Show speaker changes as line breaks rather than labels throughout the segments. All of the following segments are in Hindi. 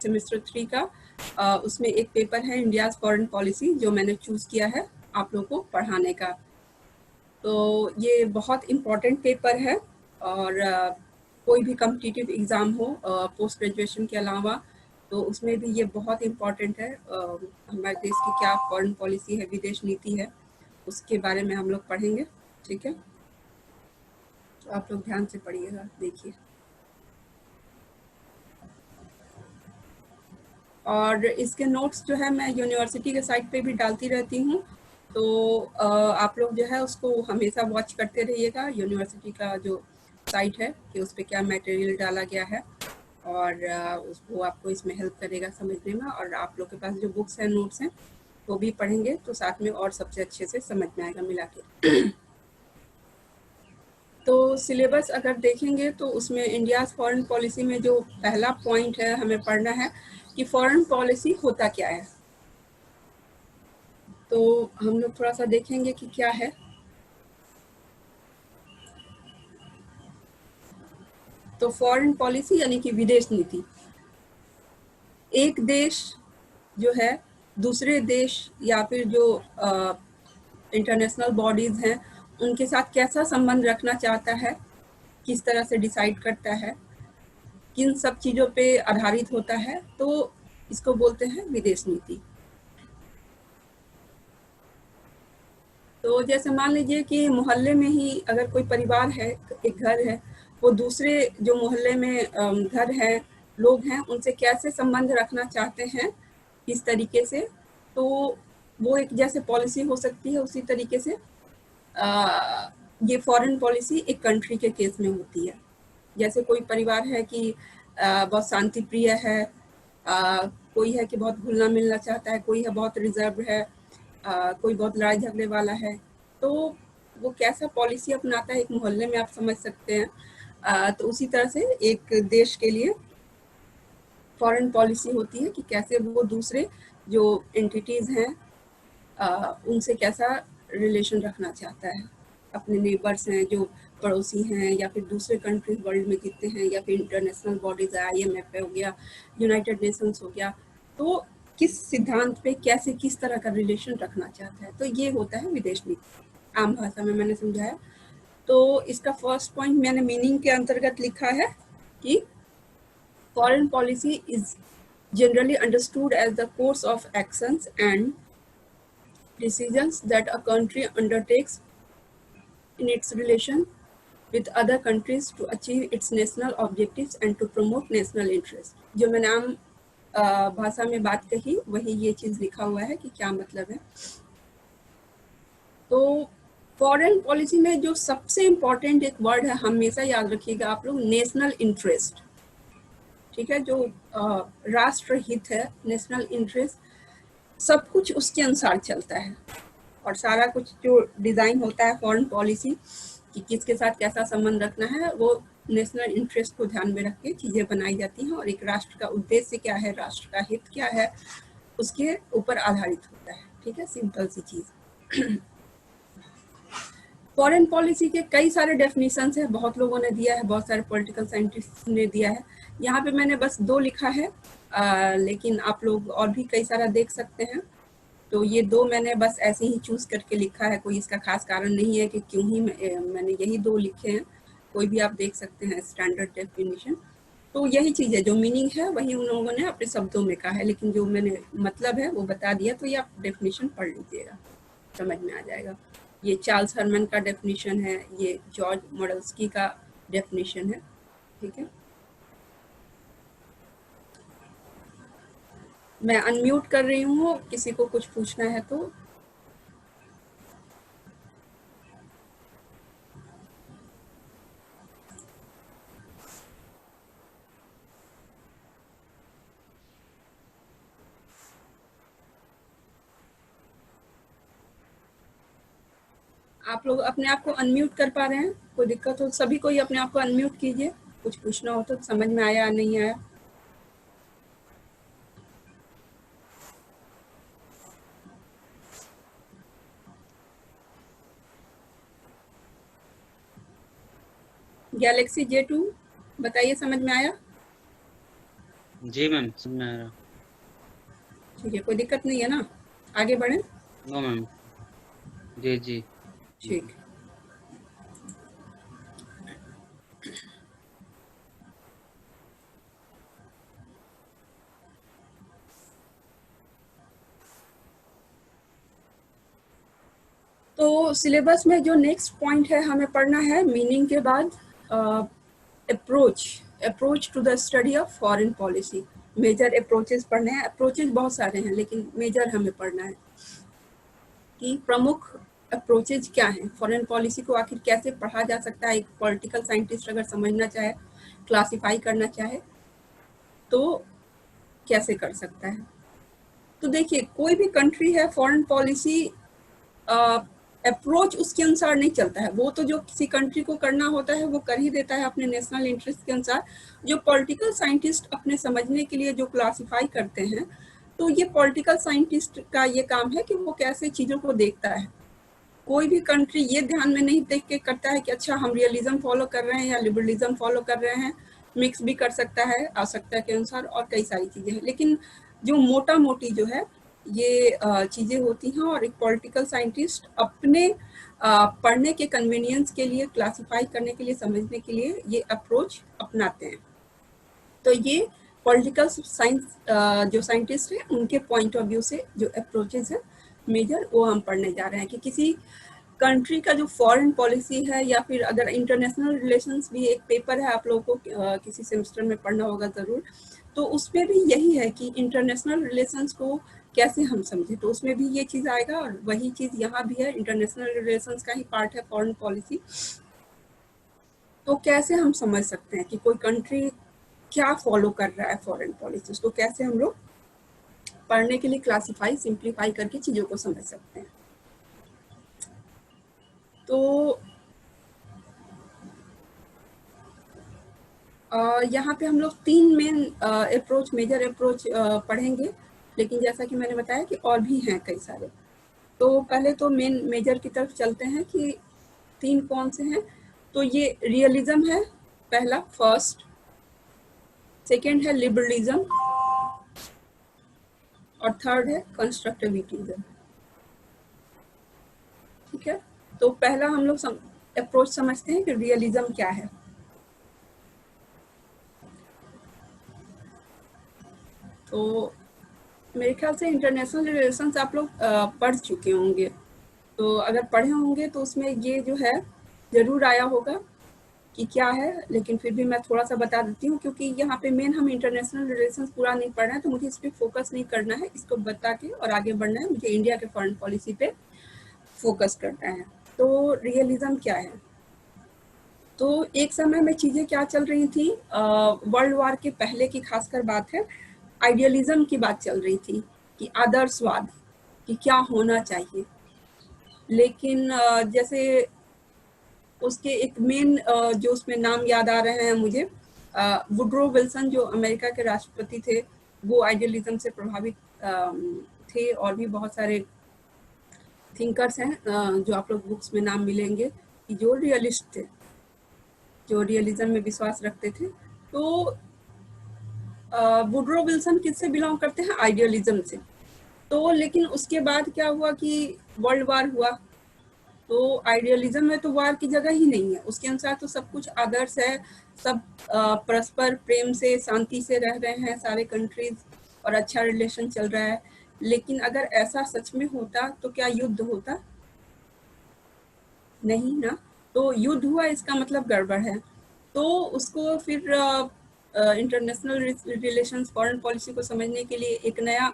सेमेस्टर 3 का उसमें एक पेपर है इंडियाज़ फॉरेन पॉलिसी, जो मैंने चूज़ किया है आप लोगों को पढ़ाने का। तो ये बहुत इम्पॉर्टेंट पेपर है और कोई भी कॉम्पिटिटिव एग्ज़ाम हो पोस्ट ग्रेजुएशन के अलावा, तो उसमें भी ये बहुत इम्पॉर्टेंट है। हमारे देश की क्या फॉरेन पॉलिसी है, विदेश नीति है, उसके बारे में हम लोग पढ़ेंगे। ठीक है, तो आप लोग ध्यान से पढ़िएगा, देखिए। और इसके नोट्स जो है मैं यूनिवर्सिटी के साइट पे भी डालती रहती हूँ, तो आप लोग जो है उसको हमेशा वॉच करते रहिएगा, यूनिवर्सिटी का जो साइट है कि उस पर क्या मटेरियल डाला गया है, और वो आपको इसमें हेल्प करेगा समझने में। और आप लोग के पास जो बुक्स हैं, नोट्स हैं, वो भी पढ़ेंगे तो साथ में और सबसे अच्छे से समझ में आएगा मिला के। तो सिलेबस अगर देखेंगे तो उसमें इंडियाज़ फॉरेन पॉलिसी में जो पहला पॉइंट है हमें पढ़ना है कि फॉरेन पॉलिसी होता क्या है। तो हम लोग थोड़ा सा देखेंगे कि क्या है। तो फॉरेन पॉलिसी यानी कि विदेश नीति, एक देश जो है दूसरे देश या फिर जो इंटरनेशनल बॉडीज़ हैं उनके साथ कैसा संबंध रखना चाहता है, किस तरह से डिसाइड करता है, किन सब चीज़ों पे आधारित होता है, तो इसको बोलते हैं विदेश नीति। तो जैसे मान लीजिए कि मोहल्ले में ही अगर कोई परिवार है, एक घर है, वो दूसरे जो मोहल्ले में घर है, लोग हैं, उनसे कैसे संबंध रखना चाहते हैं, किस तरीके से, तो वो एक जैसे पॉलिसी हो सकती है उसी तरीके से ये फॉरेन पॉलिसी एक कंट्री के केस में होती है। जैसे कोई परिवार है कि बहुत शांति प्रिय है, कोई है कि बहुत घुलना मिलना चाहता है, कोई है बहुत रिजर्व है, कोई बहुत लड़ाई झगड़े वाला है, तो वो कैसा पॉलिसी अपनाता है एक मोहल्ले में, आप समझ सकते हैं। तो उसी तरह से एक देश के लिए फॉरेन पॉलिसी होती है कि कैसे वो दूसरे जो एंटिटीज़ हैं उनसे कैसा रिलेशन रखना चाहता है, अपने नेबर्स हैं, जो पड़ोसी हैं, या फिर दूसरे कंट्रीज वर्ल्ड में कितने हैं, या फिर इंटरनेशनल बॉडीज़, IMF हो गया, यूनाइटेड नेशंस हो गया, तो किस सिद्धांत पे कैसे किस तरह का रिलेशन रखना चाहता है। तो ये होता है विदेश नीति, आम भाषा में मैंने समझाया। तो इसका फर्स्ट पॉइंट मैंने मीनिंग के अंतर्गत लिखा है कि foreign policy is generally understood as the course of actions and decisions that a country undertakes in its relation with other countries to achieve its national objectives and to promote national interest। जो मैंने आम भाषा में बात कही वही ये चीज़ लिखा हुआ है कि क्या मतलब है। तो फॉरेन पॉलिसी में जो सबसे इम्पोर्टेंट एक वर्ड है, हमेशा याद रखिएगा आप लोग, नेशनल इंटरेस्ट। ठीक है, जो राष्ट्र हित है, नेशनल इंटरेस्ट, सब कुछ उसके अनुसार चलता है। और सारा कुछ जो डिज़ाइन होता है फॉरेन पॉलिसी कि किसके साथ कैसा संबंध रखना है, वो नेशनल इंटरेस्ट को ध्यान में रख के चीज़ें बनाई जाती हैं। और एक राष्ट्र का उद्देश्य क्या है, राष्ट्र का हित क्या है, उसके ऊपर आधारित होता है। ठीक है, सिंपल सी चीज़। फॉरेन पॉलिसी के कई सारे डेफिनेशंस हैं, बहुत लोगों ने दिया है, बहुत सारे पॉलिटिकल साइंटिस्ट ने दिया है। यहाँ पे मैंने बस 2 लिखा है, लेकिन आप लोग और भी कई सारा देख सकते हैं। तो ये 2 मैंने बस ऐसे ही चूज़ करके लिखा है, कोई इसका खास कारण नहीं है कि क्यों ही मैंने यही 2 लिखे हैं, कोई भी आप देख सकते हैं स्टैंडर्ड डेफिनेशन। तो यही चीज़ है, जो मीनिंग है वही उन लोगों ने अपने शब्दों में कहा है, लेकिन जो मैंने मतलब है वो बता दिया। तो ये आप डेफिनेशन पढ़ लीजिएगा, समझ में आ जाएगा। ये चार्ल्स हर्मन का डेफिनेशन है, ये जॉर्ज मोडल्स्की का डेफिनेशन है। ठीक है, मैं अनम्यूट कर रही हूँ, किसी को कुछ पूछना है तो। आप लोग अपने आप को अनम्यूट कर पा रहे हैं? कोई दिक्कत हो सभी कोई अपने आप को अनम्यूट कीजिए, कुछ पूछना हो तो, समझ में आया नहीं आया। गैलेक्सी J2 बताइए, समझ में आया?
जी मैम, समझ में आ रहा।
ठीक है, कोई दिक्कत नहीं है ना, आगे बढ़ें।
No ma'am. जी जी।
ठीक। तो सिलेबस में जो नेक्स्ट पॉइंट है हमें पढ़ना है मीनिंग के बाद approach, approach to the study of foreign policy. Major approaches पढ़ने हैं, अप्रोचेस बहुत सारे हैं लेकिन मेजर हमें पढ़ना है कि प्रमुख अप्रोचेज क्या हैं, फॉरेन पॉलिसी को आखिर कैसे पढ़ा जा सकता है। एक पॉलिटिकल साइंटिस्ट अगर समझना चाहे, क्लासिफाई करना चाहे तो कैसे कर सकता है। तो देखिए, कोई भी कंट्री है, फॉरेन पॉलिसी अप्रोच उसके अनुसार नहीं चलता है। वो तो जो किसी कंट्री को करना होता है वो कर ही देता है अपने नेशनल इंटरेस्ट के अनुसार। जो पॉलिटिकल साइंटिस्ट अपने समझने के लिए जो क्लासिफाई करते हैं, तो ये पॉलिटिकल साइंटिस्ट का ये काम है कि वो कैसे चीज़ों को देखता है। कोई भी कंट्री ये ध्यान में नहीं देख के करता है कि अच्छा हम रियलिज्म फॉलो कर रहे हैं या लिबरलिज्म फॉलो कर रहे हैं। मिक्स भी कर सकता है आवश्यकता के अनुसार और कई सारी चीज़ें हैं, लेकिन जो मोटा मोटी जो है ये चीज़ें होती हैं और एक पॉलिटिकल साइंटिस्ट अपने पढ़ने के कन्वीनियंस के लिए, क्लासिफाई करने के लिए, समझने के लिए ये अप्रोच अपनाते हैं। तो ये पॉलिटिकल साइंस जो साइंटिस्ट हैं उनके पॉइंट ऑफ व्यू से जो अप्रोचेस हैं मेजर, वो हम पढ़ने जा रहे हैं कि किसी कंट्री का जो फॉरेन पॉलिसी है या फिर अगर इंटरनेशनल रिलेशंस भी एक पेपर है, आप लोगों को किसी सेमेस्टर में पढ़ना होगा ज़रूर, तो उसमें भी यही है कि इंटरनेशनल रिलेशंस को कैसे हम समझें। तो उसमें भी ये चीज़ आएगा और वही चीज़ यहाँ भी है, इंटरनेशनल रिलेशंस का ही पार्ट है फॉरेन पॉलिसी। तो कैसे हम समझ सकते हैं कि कोई कंट्री क्या फॉलो कर रहा है फॉरेन पॉलिसी, उसको कैसे हम लोग पढ़ने के लिए क्लासिफाई, सिंप्लीफाई करके चीज़ों को समझ सकते हैं। तो यहाँ पे हम लोग 3 मेन अप्रोच, मेजर अप्रोच पढ़ेंगे, लेकिन जैसा कि मैंने बताया कि और भी हैं कई सारे। तो पहले तो मेन मेजर की तरफ चलते हैं कि 3 कौन से हैं। तो ये रियलिज्म है पहला, फर्स्ट। सेकेंड है लिबरलिज्म और थर्ड है कंस्ट्रक्टिविज्म। ठीक है, तो पहला हम लोग अप्रोच समझते हैं कि रियलिज्म क्या है। तो मेरे ख्याल से इंटरनेशनल रिलेशंस आप लोग पढ़ चुके होंगे, तो अगर पढ़े होंगे तो उसमें ये जो है ज़रूर आया होगा कि क्या है, लेकिन फिर भी मैं थोड़ा सा बता देती हूँ क्योंकि यहाँ पे मेन हम इंटरनेशनल रिलेशंस पूरा नहीं पढ़ना है, तो मुझे इस पर फोकस नहीं करना है, इसको बता के और आगे बढ़ना है। मुझे इंडिया के फॉरेन पॉलिसी पे फोकस करना है। तो रियलिज्म क्या है। तो एक समय में चीज़ें क्या चल रही थी, वर्ल्ड वार के पहले की खासकर बात है, आइडियलिज्म की बात चल रही थी कि आदर्शवाद, कि क्या होना चाहिए। लेकिन जैसे उसके एक मेन जो उसमें नाम याद आ रहे हैं मुझे, वुड्रो विल्सन जो अमेरिका के राष्ट्रपति थे, वो आइडियलिज्म से प्रभावित थे। और भी बहुत सारे थिंकर्स हैं जो आप लोग बुक्स में नाम मिलेंगे कि जो रियलिस्ट थे, जो रियलिज्म में विश्वास रखते थे। तो वुड्रो विल्सन किससे बिलोंग करते हैं, आइडियलिज्म से। तो लेकिन उसके बाद क्या हुआ कि वर्ल्ड वार हुआ, तो आइडियलिज्म में तो वार की जगह ही नहीं है। उसके अनुसार तो सब कुछ आदर्श है, सब परस्पर प्रेम से, शांति से रह रहे हैं सारे कंट्रीज और अच्छा रिलेशन चल रहा है। लेकिन अगर ऐसा सच में होता तो क्या युद्ध होता, नहीं ना। तो युद्ध हुआ इसका मतलब गड़बड़ है। तो उसको फिर इंटरनेशनल रिलेशंस, फॉरेन पॉलिसी को समझने के लिए एक नया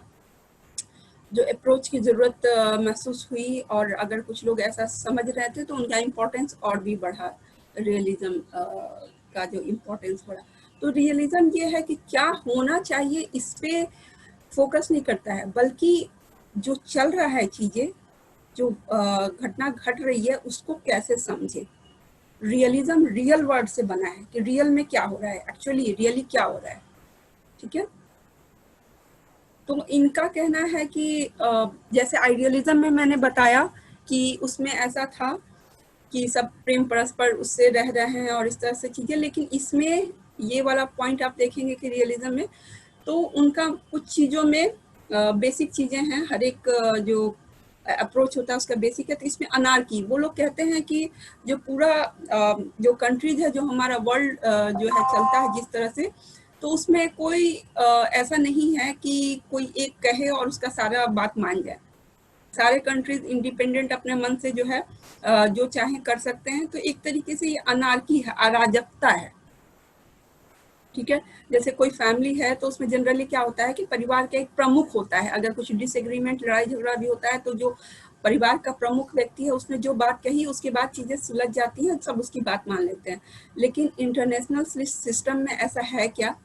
जो अप्रोच की ज़रूरत महसूस हुई, और अगर कुछ लोग ऐसा समझ रहे थे तो उनका इम्पोर्टेंस और भी बढ़ा, रियलिज्म का जो इम्पोर्टेंस बढ़ा। तो रियलिज्म ये है कि क्या होना चाहिए इस पे फोकस नहीं करता है, बल्कि जो चल रहा है चीज़ें, जो घटना घट रही है उसको कैसे समझे। रियलिज्म रियल वर्ड से बना है कि रियल में क्या हो रहा है, एक्चुअली रियली क्या हो रहा है। ठीक है, तो इनका कहना है कि जैसे आइडियलिज्म में मैंने बताया कि उसमें ऐसा था कि सब प्रेम परस्पर उससे रह रहे हैं और इस तरह से चीज़ें, लेकिन इसमें ये वाला पॉइंट आप देखेंगे कि रियलिज्म में तो उनका कुछ चीज़ों में बेसिक चीज़ें हैं, हर एक जो अप्रोच होता है उसका बेसिक है। तो इसमें अनार्की, वो लोग कहते हैं कि जो पूरा जो कंट्रीज है, जो हमारा वर्ल्ड जो है चलता है जिस तरह से, तो उसमें कोई ऐसा नहीं है कि कोई एक कहे और उसका सारा बात मान जाए। सारे कंट्रीज इंडिपेंडेंट अपने मन से जो है जो चाहे कर सकते हैं। तो एक तरीके से ये अनार्की है, अराजकता है। ठीक है, जैसे कोई फैमिली है तो उसमें जनरली क्या होता है कि परिवार का एक प्रमुख होता है। अगर कुछ डिसएग्रीमेंट, लड़ाई झगड़ा भी होता है तो जो परिवार का प्रमुख व्यक्ति है उसने जो बात कही उसके बाद चीजें सुलझ जाती हैं, सब उसकी बात मान लेते हैं। लेकिन इंटरनेशनल सिस्टम में ऐसा है क्या?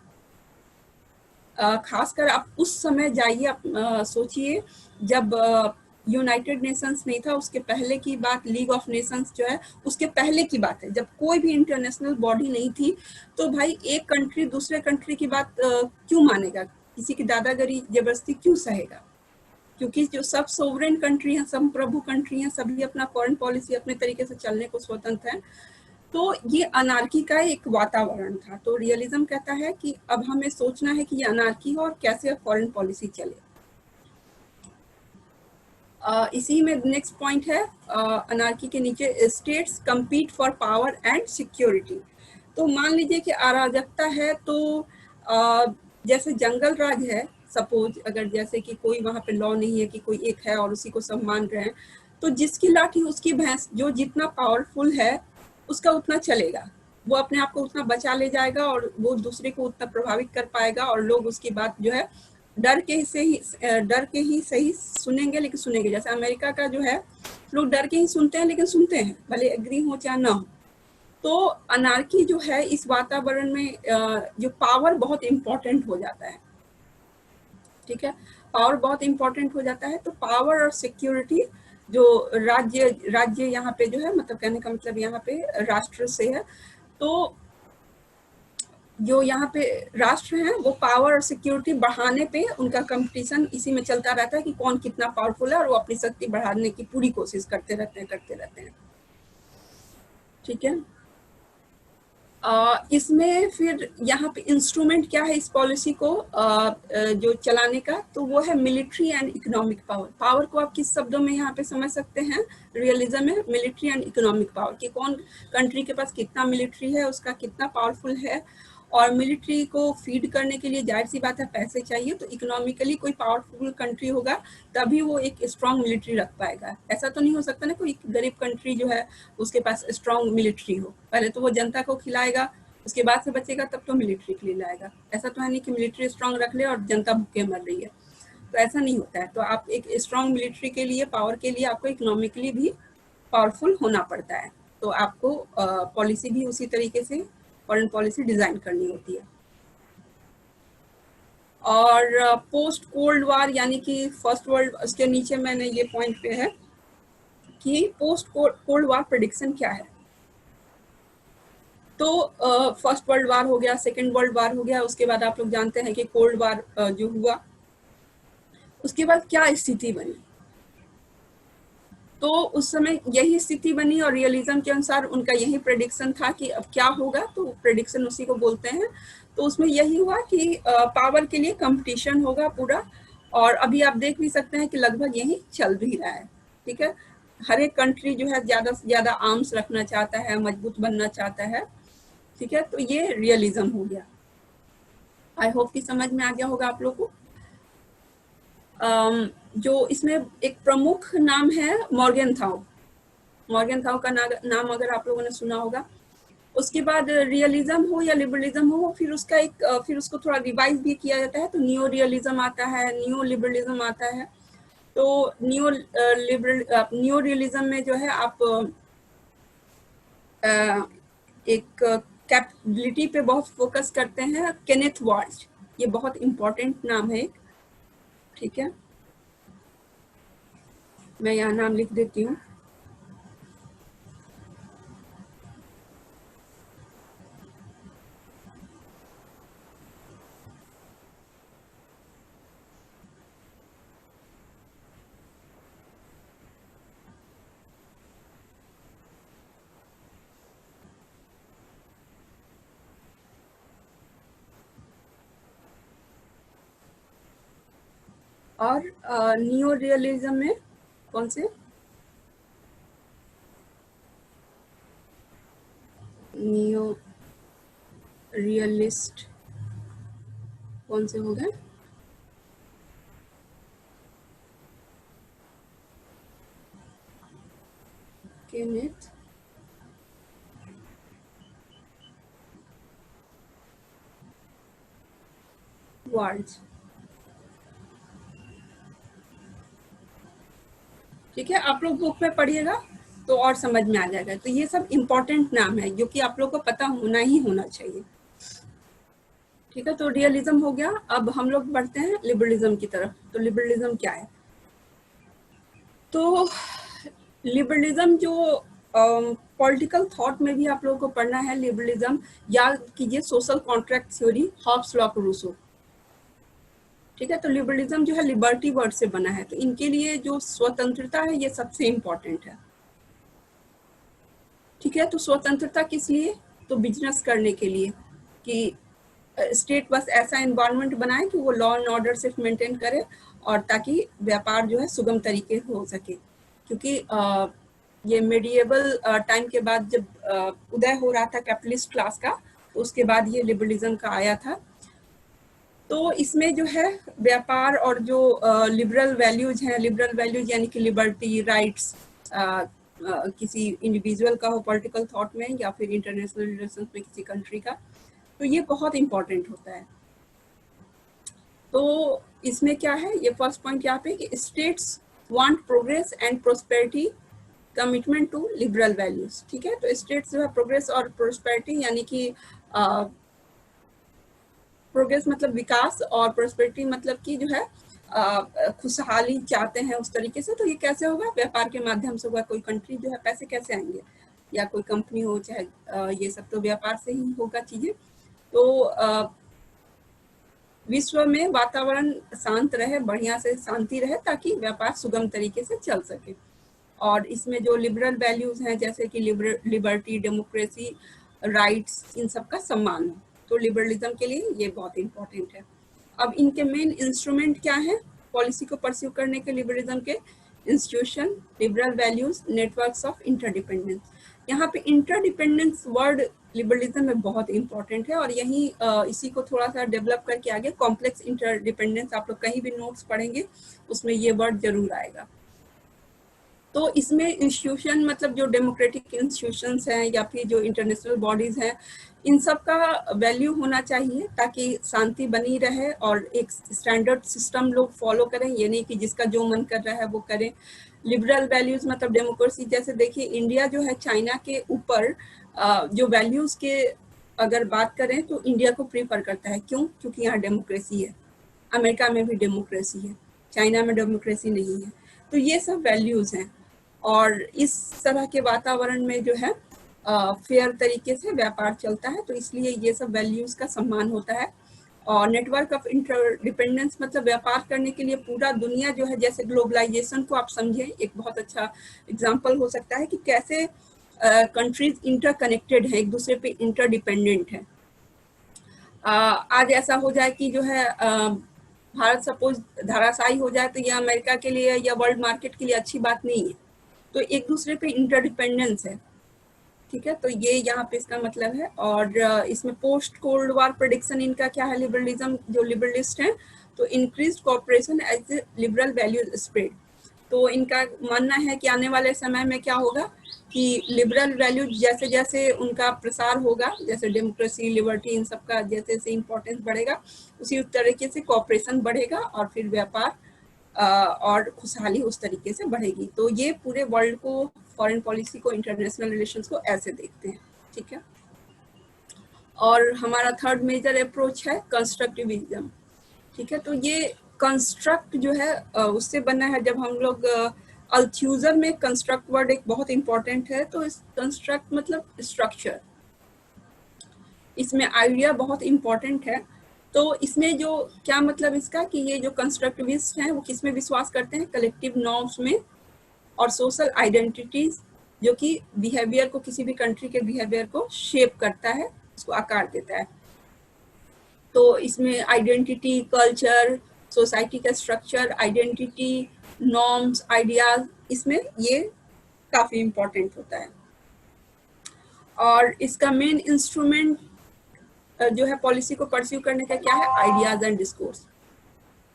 खासकर आप उस समय जाइए, आप सोचिए जब यूनाइटेड नेशंस नहीं था, उसके पहले की बात, लीग ऑफ नेशंस जो है उसके पहले की बात है, जब कोई भी इंटरनेशनल बॉडी नहीं थी। तो भाई एक कंट्री दूसरे कंट्री की बात क्यों मानेगा? किसी की दादागिरी जबरदस्ती क्यों सहेगा? क्योंकि जो सब सोवरेन कंट्री हैं, सब प्रभु कंट्री हैं, सभी अपना फॉरेन पॉलिसी अपने तरीके से चलने को स्वतंत्र हैं। तो ये अनार्की का एक वातावरण था। तो रियलिज्म कहता है कि अब हमें सोचना है कि ये अनार्की हो और कैसे फॉरेन पॉलिसी चले। इसी में नेक्स्ट पॉइंट है अनार्की के नीचे, states compete for power and security. तो मान लीजिए कि अराजकता है, तो जैसे जंगल राज है, सपोज अगर जैसे कि कोई वहाँ पे लॉ नहीं है कि कोई एक है और उसी को सब मान रहे हैं, तो जिसकी लाठी उसकी भैंस, जो जितना पावरफुल है उसका उतना चलेगा, वो अपने आप को उतना बचा ले जाएगा और वो दूसरे को उतना प्रभावित कर पाएगा, और लोग उसकी बात जो है डर के ही सही सुनेंगे, लेकिन सुनेंगे। जैसे अमेरिका का जो है, लोग डर के ही सुनते हैं, लेकिन सुनते हैं भले एग्री हो चाहे ना हो। तो अनार्की जो है इस वातावरण में जो पावर बहुत इंपॉर्टेंट हो जाता है। ठीक है, पावर बहुत इंपॉर्टेंट हो जाता है। तो पावर और सिक्योरिटी, जो राज्य यहाँ पे जो है, मतलब कहने का मतलब यहाँ पे राष्ट्र से है। तो जो यहाँ पे राष्ट्र हैं वो पावर और सिक्योरिटी बढ़ाने पे उनका कंपटीशन इसी में चलता रहता है कि कौन कितना पावरफुल है, और वो अपनी शक्ति बढ़ाने की पूरी कोशिश करते रहते हैं। ठीक है, इसमें फिर यहाँ पे इंस्ट्रूमेंट क्या है इस पॉलिसी को जो चलाने का? तो वो है military and economic power. Power को आप किस शब्दों में यहाँ पे समझ सकते हैं रियलिज्म में? मिलिट्री एंड इकोनॉमिक पावर, कि कौन कंट्री के पास कितना मिलिट्री है, उसका कितना पावरफुल है। और मिलिट्री को फीड करने के लिए जाहिर सी बात है पैसे चाहिए, तो इकोनॉमिकली कोई पावरफुल कंट्री होगा तभी वो एक स्ट्रांग मिलिट्री रख पाएगा। ऐसा तो नहीं हो सकता ना कोई गरीब कंट्री जो है उसके पास स्ट्रांग मिलिट्री हो। पहले तो वो जनता को खिलाएगा, उसके बाद से बचेगा तब तो मिलिट्री के लिए लाएगा। ऐसा तो है नहीं कि मिलिट्री स्ट्रांग रख ले और जनता भूखे मर रही है, तो ऐसा नहीं होता है। तो आप एक स्ट्रांग मिलिट्री के लिए, पावर के लिए आपको इकोनॉमिकली भी पावरफुल होना पड़ता है। तो आपको पॉलिसी भी उसी तरीके से फॉरेन पॉलिसी डिजाइन करनी होती है। और पोस्ट कोल्ड वार यानी कि फर्स्ट वर्ल्ड, उसके नीचे मैंने ये पॉइंट पे है कि पोस्ट कोल्ड वार प्रेडिक्शन क्या है। तो फर्स्ट वर्ल्ड वार हो गया, सेकेंड वर्ल्ड वार हो गया, उसके बाद आप लोग जानते हैं कि कोल्ड वार जो हुआ, उसके बाद क्या स्थिति बनी। तो उस समय यही स्थिति बनी और रियलिज्म के अनुसार उनका यही प्रेडिक्शन था कि अब क्या होगा, तो प्रेडिक्शन उसी को बोलते हैं। तो उसमें यही हुआ कि पावर के लिए कंपटीशन होगा पूरा, और अभी आप देख भी सकते हैं कि लगभग यही चल भी रहा है। ठीक है, हर एक कंट्री जो है ज्यादा से ज्यादा आर्म्स रखना चाहता है, मजबूत बनना चाहता है। ठीक है, तो ये रियलिज्म हो गया। आई होप कि समझ में आ गया होगा आप लोगों को। जो इसमें एक प्रमुख नाम है मॉर्गेनथाउ। मॉर्गेनथाउ का नाम अगर आप लोगों ने सुना होगा। उसके बाद रियलिज्म हो या लिबरलिज्म हो, फिर उसका एक फिर उसको थोड़ा रिवाइज भी किया जाता है, तो नियो रियलिज्म आता है, नियो लिबरलिज्म आता है। तो नियो रियलिज्म में जो है आप एक कैपेबिलिटी पे बहुत फोकस करते हैं। केनेथ वाल्श, ये बहुत इंपॉर्टेंट नाम है। ठीक है, मैं यहाँ नाम लिख देती हूँ। और नियो रियलिज्म में कौन से? नियो रियलिस्ट कौन से हो गए? Kenneth Waltz. ठीक है, आप लोग बुक में पढ़िएगा तो और समझ में आ जाएगा। तो ये सब इम्पोर्टेंट नाम है जो कि आप लोग को पता होना ही होना चाहिए। ठीक है, तो रियलिज्म हो गया। अब हम लोग बढ़ते हैं लिबरलिज्म की तरफ। तो लिबरलिज्म क्या है? तो लिबरलिज्म जो पॉलिटिकल थॉट में भी आप लोगों को पढ़ना है। लिबरलिज्म याद कीजिए, social contract theory, Hobbes, Locke, Rousseau. ठीक है, तो लिबरलिज्म जो है लिबर्टी वर्ड से बना है। तो इनके लिए जो स्वतंत्रता है ये सबसे इम्पोर्टेंट है। ठीक है, तो स्वतंत्रता किस लिए? तो बिजनेस करने के लिए, कि स्टेट बस ऐसा एनवायरनमेंट बनाए कि वो लॉ एंड ऑर्डर सिर्फ मेंटेन करे और ताकि व्यापार जो है सुगम तरीके से हो सके। क्योंकि ये मेडिएवल टाइम के बाद जब उदय हो रहा था कैपिटलिस्ट क्लास का, तो उसके बाद ये लिबरलिज्म का आया था। तो इसमें जो है व्यापार और जो लिबरल वैल्यूज हैं, लिबरल वैल्यूज यानी कि लिबर्टी, राइट्स, किसी इंडिविजुअल का हो पॉलिटिकल थॉट में या फिर इंटरनेशनल रिलेशंस में किसी कंट्री का, तो ये बहुत इंपॉर्टेंट होता है। तो इसमें क्या है, ये फर्स्ट पॉइंट यहाँ पे कि states want progress and prosperity, commitment to liberal values. ठीक है, तो स्टेट्स जो है प्रोग्रेस और प्रोस्पेरिटी यानी कि प्रोग्रेस मतलब विकास और प्रोस्पेरिटी मतलब कि जो है खुशहाली चाहते हैं उस तरीके से। तो ये कैसे होगा? व्यापार के माध्यम से होगा। कोई कंट्री जो है पैसे कैसे आएंगे, या कोई कंपनी हो चाहे ये सब तो व्यापार से ही होगा चीजें। तो विश्व में वातावरण शांत रहे, बढ़िया से शांति रहे, ताकि व्यापार सुगम तरीके से चल सके। और इसमें जो लिबरल वैल्यूज हैं जैसे कि लिबर्टी, डेमोक्रेसी, राइट्स, इन सब का सम्मान हो। तो लिबरलिज्म के लिए ये बहुत इंपॉर्टेंट है। अब इनके मेन इंस्ट्रूमेंट क्या है पॉलिसी को परस्यू करने के? लिबरलिज्म के institution, liberal values, networks of interdependence. यहाँ पे इंटरडिपेंडेंस वर्ड लिबरलिज्म में बहुत इंपॉर्टेंट है, और यही इसी को थोड़ा सा डेवलप करके आगे कॉम्प्लेक्स इंटरडिपेंडेंस आप लोग कहीं भी नोट्स पढ़ेंगे उसमें ये वर्ड जरूर आएगा। तो इसमें इंस्टीट्यूशन मतलब जो डेमोक्रेटिक इंस्टीट्यूशंस हैं या फिर जो इंटरनेशनल बॉडीज हैं, इन सब का वैल्यू होना चाहिए ताकि शांति बनी रहे और एक स्टैंडर्ड सिस्टम लोग फॉलो करें। ये नहीं कि जिसका जो मन कर रहा है वो करें। लिबरल वैल्यूज मतलब डेमोक्रेसी, जैसे देखिए इंडिया जो है चाइना के ऊपर जो वैल्यूज के अगर बात करें तो इंडिया को प्रीफर करता है। क्यों? क्योंकि यहाँ डेमोक्रेसी है। अमेरिका में भी डेमोक्रेसी है, चाइना में डेमोक्रेसी नहीं है। तो ये सब वैल्यूज हैं, और इस तरह के वातावरण में जो है फेयर तरीके से व्यापार चलता है। तो इसलिए ये सब वैल्यूज का सम्मान होता है। और नेटवर्क ऑफ इंटरडिपेंडेंस मतलब व्यापार करने के लिए पूरा दुनिया जो है, जैसे ग्लोबलाइजेशन को आप समझें, एक बहुत अच्छा एग्जांपल हो सकता है कि कैसे कंट्रीज इंटरकनेक्टेड है, एक दूसरे पे इंटरडिपेंडेंट है। आज ऐसा हो जाए कि जो है भारत सपोज धराशायी हो जाए, तो यह अमेरिका के लिए या वर्ल्ड मार्केट के लिए अच्छी बात नहीं है। तो एक दूसरे पे इंटरडिपेंडेंस है। ठीक है, तो ये यहाँ पे इसका मतलब है। और इसमें पोस्ट कोल्ड वार प्रेडिक्शन इनका क्या है? लिबरलिज्म जो लिबरलिस्ट हैं, तो increased cooperation as a liberal values spread. तो इनका मानना है कि आने वाले समय में क्या होगा कि लिबरल वैल्यूज जैसे जैसे उनका प्रसार होगा, जैसे डेमोक्रेसी, लिबर्टी, इन सब का जैसे जैसे इम्पोर्टेंस बढ़ेगा, उसी तरीके से कोऑपरेशन बढ़ेगा और फिर व्यापार और खुशहाली उस तरीके से बढ़ेगी। तो ये पूरे वर्ल्ड को, फॉरेन पॉलिसी को, इंटरनेशनल रिलेशंस को ऐसे देखते हैं। ठीक है, और हमारा थर्ड मेजर अप्रोच है कंस्ट्रक्टिविज्म। ठीक है, तो ये कंस्ट्रक्ट जो है उससे बना है। जब हम लोग अल्थ्यूजर में कंस्ट्रक्ट वर्ड एक बहुत इंपॉर्टेंट है, तो इस कंस्ट्रक्ट मतलब स्ट्रक्चर, इसमें आइडिया बहुत इंपॉर्टेंट है। तो इसमें जो क्या मतलब इसका कि ये जो कंस्ट्रक्टिविस्ट हैं वो किस में विश्वास करते हैं? कलेक्टिव नॉर्म्स में और सोशल आइडेंटिटीज, जो कि बिहेवियर को, किसी भी कंट्री के बिहेवियर को शेप करता है, उसको आकार देता है। तो इसमें आइडेंटिटी, कल्चर, सोसाइटी का स्ट्रक्चर, आइडेंटिटी, नॉर्म्स, आइडियाज, इसमें ये काफ़ी इम्पोर्टेंट होता है। और इसका मेन इंस्ट्रूमेंट जो है पॉलिसी को परस्यू करने का क्या है, आइडियाज एंड डिस्कोर्स,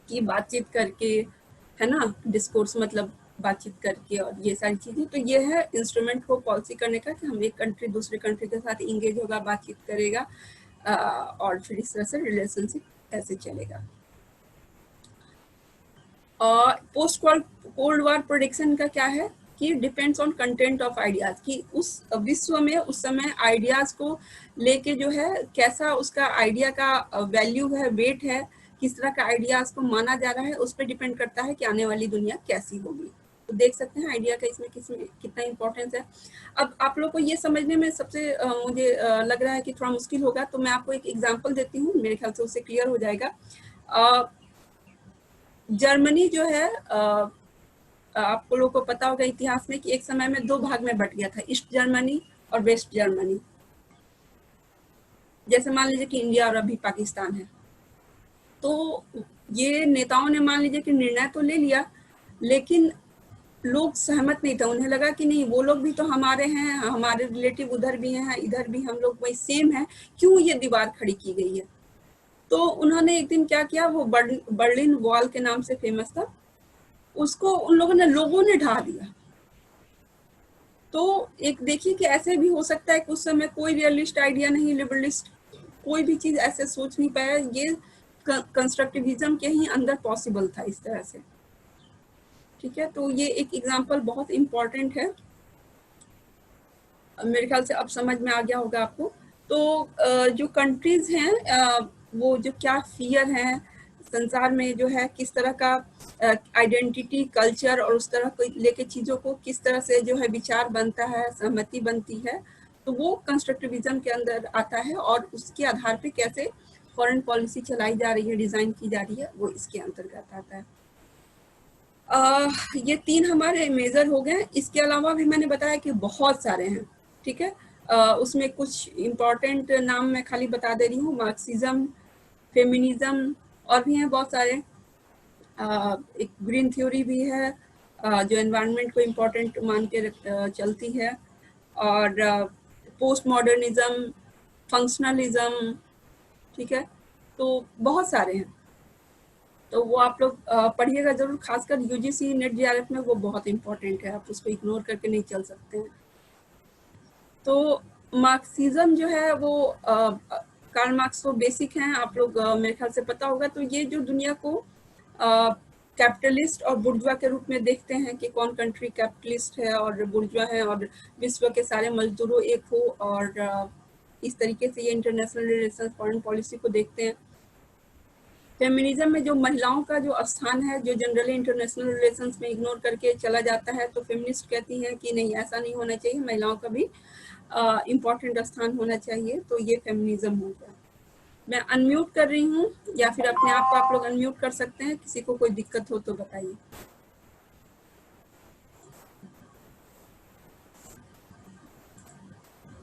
की बातचीत करके, है ना, डिस्कोर्स मतलब बातचीत करके और ये सारी चीज़ें। तो ये है इंस्ट्रूमेंट को पॉलिसी करने का कि हम एक कंट्री दूसरे कंट्री के साथ इंगेज होगा, बातचीत करेगा और फिर इस तरह से रिलेशनशिप ऐसे चलेगा। पोस्ट कोल्ड वॉर प्रोडिक्शन का क्या है कि depends on content of ideas, कि उस विश्व में उस समय आइडियाज को लेके जो है कैसा उसका आइडिया का वैल्यू है, वेट है, किस तरह का आइडियाज को माना जा रहा है, उस पर डिपेंड करता है कि आने वाली दुनिया कैसी होगी। तो देख सकते हैं आइडिया का इसमें कितना इंपॉर्टेंस है। अब आप लोग को ये समझने में सबसे मुझे लग रहा है कि थोड़ा मुश्किल होगा, तो मैं आपको एक एग्जांपल देती हूँ, मेरे ख्याल से उससे क्लियर हो जाएगा। जर्मनी जो है आपको लोगों को पता होगा इतिहास में कि एक समय में 2 भाग में बट गया था, ईस्ट जर्मनी और वेस्ट जर्मनी। जैसे मान लीजिए कि इंडिया और अभी पाकिस्तान है, तो ये नेताओं ने मान लीजिए कि निर्णय तो ले लिया, लेकिन लोग सहमत नहीं थे। उन्हें लगा कि नहीं, वो लोग भी तो हमारे हैं, हमारे रिलेटिव उधर भी हैं, इधर भी हम लोग वही सेम है, क्यों ये दीवार खड़ी की गई है। तो उन्होंने एक दिन क्या किया, वो बर्लिन वॉल के नाम से फेमस था, उसको उन लोगों ने ढा दिया। तो एक देखिए कि ऐसे भी हो सकता है कि उस समय कोई रियलिस्ट आइडिया नहीं, लिबरलिस्ट कोई भी चीज ऐसे सोच नहीं पाया, ये कंस्ट्रक्टिविज्म के ही अंदर पॉसिबल था इस तरह से। ठीक है, तो ये एक एग्जांपल बहुत इम्पोर्टेंट है, मेरे ख्याल से अब समझ में आ गया होगा आपको। तो जो कंट्रीज हैं वो जो क्या फियर हैं संसार में, जो है किस तरह का आइडेंटिटी, कल्चर और उस तरह को लेके चीज़ों को किस तरह से जो है विचार बनता है, सहमति बनती है, तो वो कंस्ट्रक्टिविज्म के अंदर आता है। और उसके आधार पे कैसे फॉरेन पॉलिसी चलाई जा रही है, डिज़ाइन की जा रही है, वो इसके अंतर्गत आता है। ये 3 हमारे मेजर हो गए। इसके अलावा भी मैंने बताया कि बहुत सारे हैं, ठीक है। उसमें कुछ इम्पॉर्टेंट नाम मैं खाली बता दे रही हूँ, मार्क्सिज्म, फेमिनिज्म, और भी हैं बहुत सारे। एक ग्रीन थ्योरी भी है जो एनवायरनमेंट को इम्पोर्टेंट मान के चलती है, और पोस्ट मॉडर्निज्म, फंक्शनलिज्म, ठीक है। तो बहुत सारे हैं, तो वो आप लोग पढ़िएगा जरूर, खासकर यूजीसी नेट जीआरएफ में वो बहुत इम्पोर्टेंट है, आप उसको इग्नोर करके नहीं चल सकते हैं। तो मार्क्सिज्म जो है वो कार्ल मार्क्स तो बेसिक हैं, आप लोग मेरे ख्याल से पता होगा। तो ये जो दुनिया को कैपिटलिस्ट और बुर्जुआ के रूप में देखते हैं कि कौन कंट्री कैपिटलिस्ट है और बुर्जुआ है, और विश्व के सारे मजदूरों एक हो, और इस तरीके से ये इंटरनेशनल रिलेशंस, फॉरेन पॉलिसी को देखते हैं। फेमिनिज्म में जो महिलाओं का जो स्थान है, जो जनरली इंटरनेशनल रिलेशंस में इग्नोर करके चला जाता है, तो फेमिनिस्ट कहती हैं कि नहीं, ऐसा नहीं होना चाहिए, महिलाओं का भी इम्पोर्टेंट स्थान होना चाहिए। तो ये फेमिनिज्म हो गया। मैं अनम्यूट कर रही हूँ, या फिर अपने आप को आप लोग अनम्यूट कर सकते हैं, किसी को कोई दिक्कत हो तो बताइए।